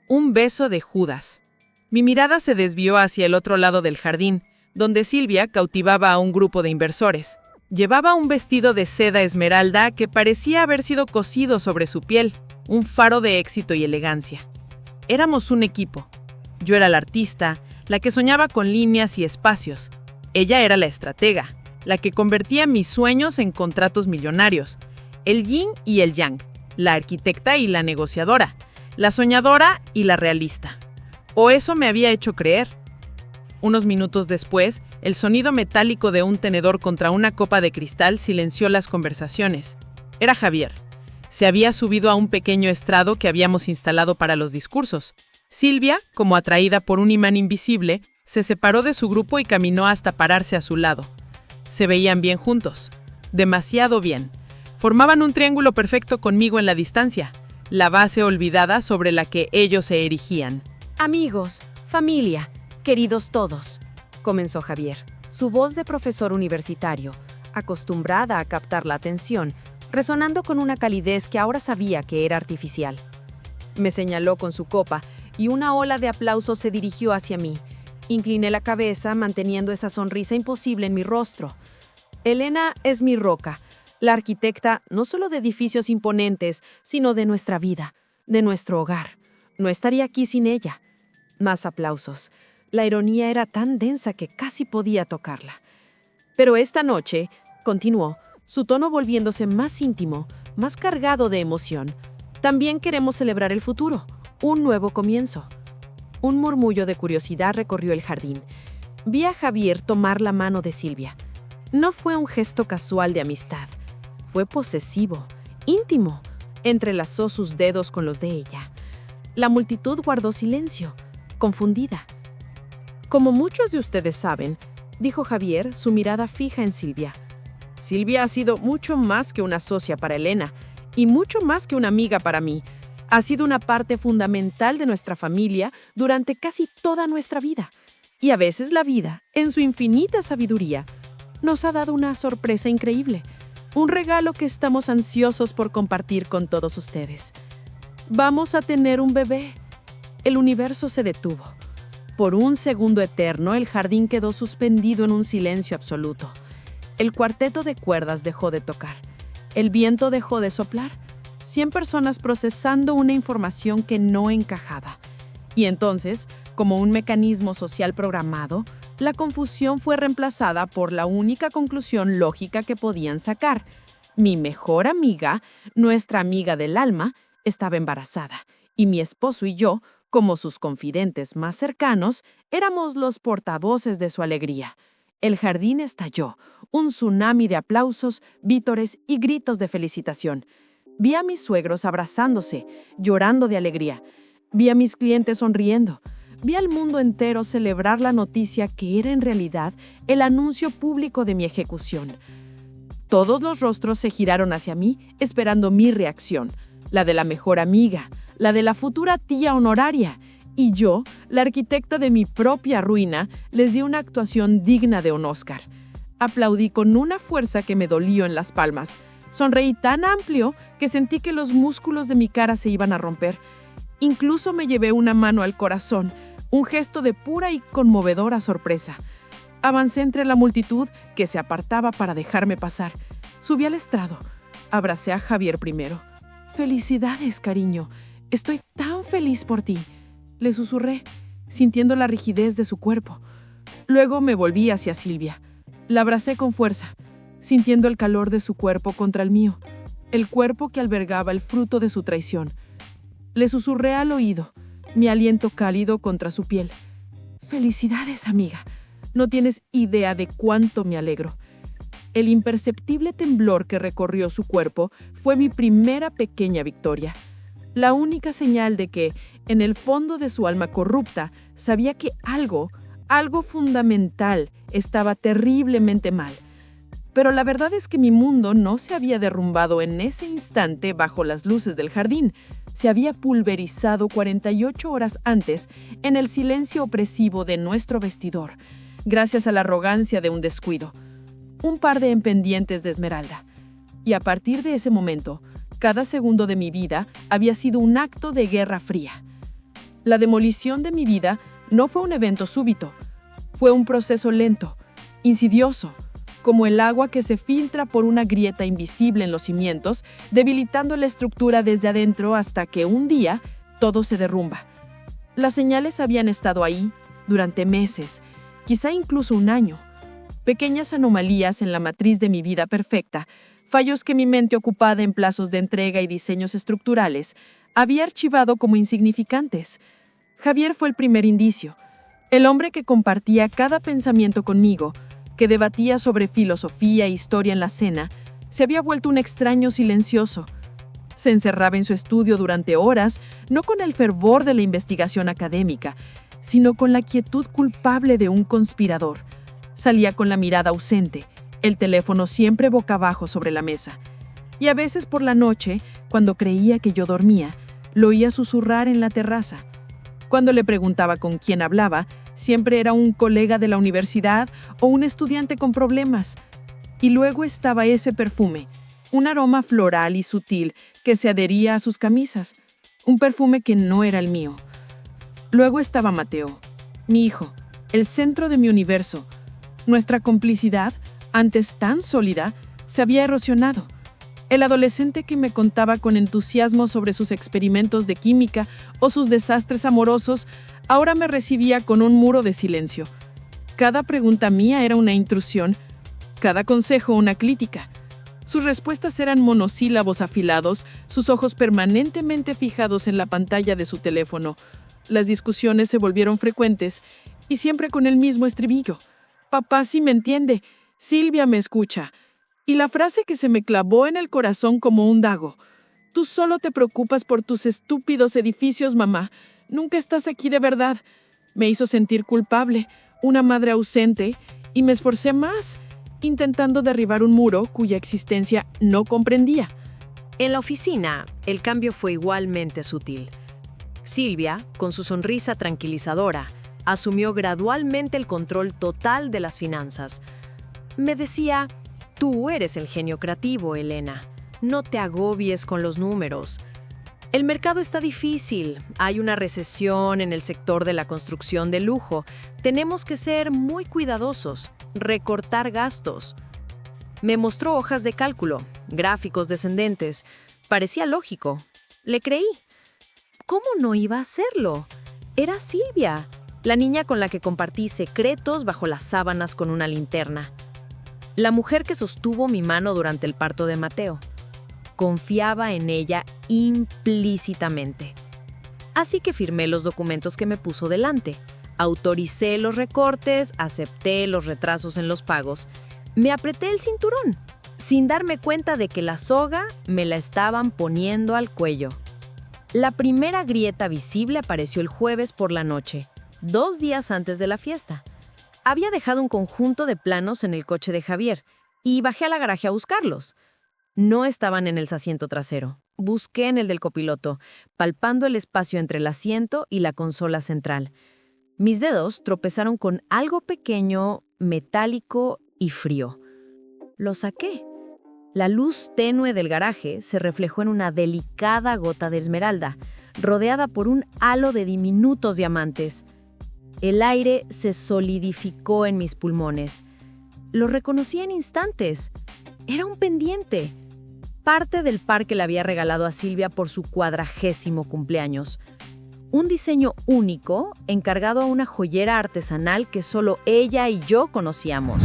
Un beso de Judas. Mi mirada se desvió hacia el otro lado del jardín, donde Silvia cautivaba a un grupo de inversores. Llevaba un vestido de seda esmeralda que parecía haber sido cosido sobre su piel, un faro de éxito y elegancia. Éramos un equipo. Yo era la artista, la que soñaba con líneas y espacios. Ella era la estratega, la que convertía mis sueños en contratos millonarios. El yin y el yang, la arquitecta y la negociadora, la soñadora y la realista. O eso me había hecho creer. Unos minutos después, el sonido metálico de un tenedor contra una copa de cristal silenció las conversaciones. Era Javier. Se había subido a un pequeño estrado que habíamos instalado para los discursos. Silvia, como atraída por un imán invisible, se separó de su grupo y caminó hasta pararse a su lado. Se veían bien juntos. Demasiado bien. Formaban un triángulo perfecto conmigo en la distancia, la base olvidada sobre la que ellos se erigían. Amigos, familia, queridos todos, comenzó Javier, su voz de profesor universitario, acostumbrada a captar la atención, resonando con una calidez que ahora sabía que era artificial. Me señaló con su copa y una ola de aplausos se dirigió hacia mí. Incliné la cabeza, manteniendo esa sonrisa imposible en mi rostro. Elena es mi roca, la arquitecta no solo de edificios imponentes, sino de nuestra vida, de nuestro hogar. No estaría aquí sin ella. Más aplausos. La ironía era tan densa que casi podía tocarla. Pero esta noche, continuó, su tono volviéndose más íntimo, más cargado de emoción. También queremos celebrar el futuro, un nuevo comienzo. Un murmullo de curiosidad recorrió el jardín. Vi a Javier tomar la mano de Silvia. No fue un gesto casual de amistad. Fue posesivo, íntimo. Entrelazó sus dedos con los de ella. La multitud guardó silencio, confundida. Como muchos de ustedes saben, dijo Javier, su mirada fija en Silvia. Silvia ha sido mucho más que una socia para Elena y mucho más que una amiga para mí. Ha sido una parte fundamental de nuestra familia durante casi toda nuestra vida. Y a veces la vida, en su infinita sabiduría, nos ha dado una sorpresa increíble, un regalo que estamos ansiosos por compartir con todos ustedes. Vamos a tener un bebé. El universo se detuvo. Por un segundo eterno, el jardín quedó suspendido en un silencio absoluto. El cuarteto de cuerdas dejó de tocar. El viento dejó de soplar. 100 personas procesando una información que no encajaba. Y entonces, como un mecanismo social programado, la confusión fue reemplazada por la única conclusión lógica que podían sacar. Mi mejor amiga, nuestra amiga del alma, estaba embarazada, y mi esposo y yo, como sus confidentes más cercanos, éramos los portavoces de su alegría. El jardín estalló, un tsunami de aplausos, vítores y gritos de felicitación. Vi a mis suegros abrazándose, llorando de alegría. Vi a mis clientes sonriendo. Vi al mundo entero celebrar la noticia que era en realidad el anuncio público de mi ejecución. Todos los rostros se giraron hacia mí, esperando mi reacción. La de la mejor amiga, la de la futura tía honoraria, y yo, la arquitecta de mi propia ruina, les di una actuación digna de un Oscar. Aplaudí con una fuerza que me dolió en las palmas. Sonreí tan amplio que sentí que los músculos de mi cara se iban a romper. Incluso me llevé una mano al corazón, un gesto de pura y conmovedora sorpresa. Avancé entre la multitud que se apartaba para dejarme pasar. Subí al estrado. Abracé a Javier primero. «Felicidades, cariño. Estoy tan feliz por ti», le susurré, sintiendo la rigidez de su cuerpo. Luego me volví hacia Silvia. La abracé con fuerza, sintiendo el calor de su cuerpo contra el mío, el cuerpo que albergaba el fruto de su traición. Le susurré al oído, mi aliento cálido contra su piel. «Felicidades, amiga. No tienes idea de cuánto me alegro». El imperceptible temblor que recorrió su cuerpo fue mi primera pequeña victoria. La única señal de que, en el fondo de su alma corrupta, sabía que algo fundamental, estaba terriblemente mal. Pero la verdad es que mi mundo no se había derrumbado en ese instante bajo las luces del jardín. Se había pulverizado 48 horas antes en el silencio opresivo de nuestro vestidor, gracias a la arrogancia de un descuido. Un par de pendientes de esmeralda. Y a partir de ese momento, cada segundo de mi vida había sido un acto de guerra fría. La demolición de mi vida no fue un evento súbito, fue un proceso lento, insidioso, como el agua que se filtra por una grieta invisible en los cimientos, debilitando la estructura desde adentro hasta que un día todo se derrumba. Las señales habían estado ahí durante meses, quizá incluso un año. Pequeñas anomalías en la matriz de mi vida perfecta, fallos que mi mente ocupada en plazos de entrega y diseños estructurales había archivado como insignificantes. Javier fue el primer indicio, el hombre que compartía cada pensamiento conmigo, que debatía sobre filosofía e historia en la cena, se había vuelto un extraño silencioso. Se encerraba en su estudio durante horas, no con el fervor de la investigación académica, sino con la quietud culpable de un conspirador. Salía con la mirada ausente, el teléfono siempre boca abajo sobre la mesa. Y a veces por la noche, cuando creía que yo dormía, lo oía susurrar en la terraza. Cuando le preguntaba con quién hablaba, siempre era un colega de la universidad o un estudiante con problemas. Y luego estaba ese perfume, un aroma floral y sutil que se adhería a sus camisas, un perfume que no era el mío. Luego estaba Mateo, mi hijo, el centro de mi universo. Nuestra complicidad, antes tan sólida, se había erosionado. El adolescente que me contaba con entusiasmo sobre sus experimentos de química o sus desastres amorosos, ahora me recibía con un muro de silencio. Cada pregunta mía era una intrusión, cada consejo una crítica. Sus respuestas eran monosílabos afilados, sus ojos permanentemente fijados en la pantalla de su teléfono. Las discusiones se volvieron frecuentes y siempre con el mismo estribillo. Papá sí me entiende, Silvia me escucha. Y la frase que se me clavó en el corazón como un dago. Tú solo te preocupas por tus estúpidos edificios, mamá. Nunca estás aquí de verdad. Me hizo sentir culpable, una madre ausente, y me esforcé más, intentando derribar un muro cuya existencia no comprendía. En la oficina, el cambio fue igualmente sutil. Silvia, con su sonrisa tranquilizadora, asumió gradualmente el control total de las finanzas. Me decía: tú eres el genio creativo, Elena. No te agobies con los números. El mercado está difícil. Hay una recesión en el sector de la construcción de lujo. Tenemos que ser muy cuidadosos, recortar gastos. Me mostró hojas de cálculo, gráficos descendentes. Parecía lógico. Le creí. ¿Cómo no iba a hacerlo? Era Silvia, la niña con la que compartí secretos bajo las sábanas con una linterna. La mujer que sostuvo mi mano durante el parto de Mateo. Confiaba en ella implícitamente. Así que firmé los documentos que me puso delante. Autoricé los recortes, acepté los retrasos en los pagos. Me apreté el cinturón, sin darme cuenta de que la soga me la estaban poniendo al cuello. La primera grieta visible apareció el jueves por la noche, 2 días antes de la fiesta. Había dejado un conjunto de planos en el coche de Javier y bajé a la garaje a buscarlos. No estaban en el asiento trasero. Busqué en el del copiloto, palpando el espacio entre el asiento y la consola central. Mis dedos tropezaron con algo pequeño, metálico y frío. Lo saqué. La luz tenue del garaje se reflejó en una delicada gota de esmeralda, rodeada por un halo de diminutos diamantes. El aire se solidificó en mis pulmones. Lo reconocí en instantes. Era un pendiente. Parte del par que le había regalado a Silvia por su 40º cumpleaños. Un diseño único, encargado a una joyera artesanal que solo ella y yo conocíamos.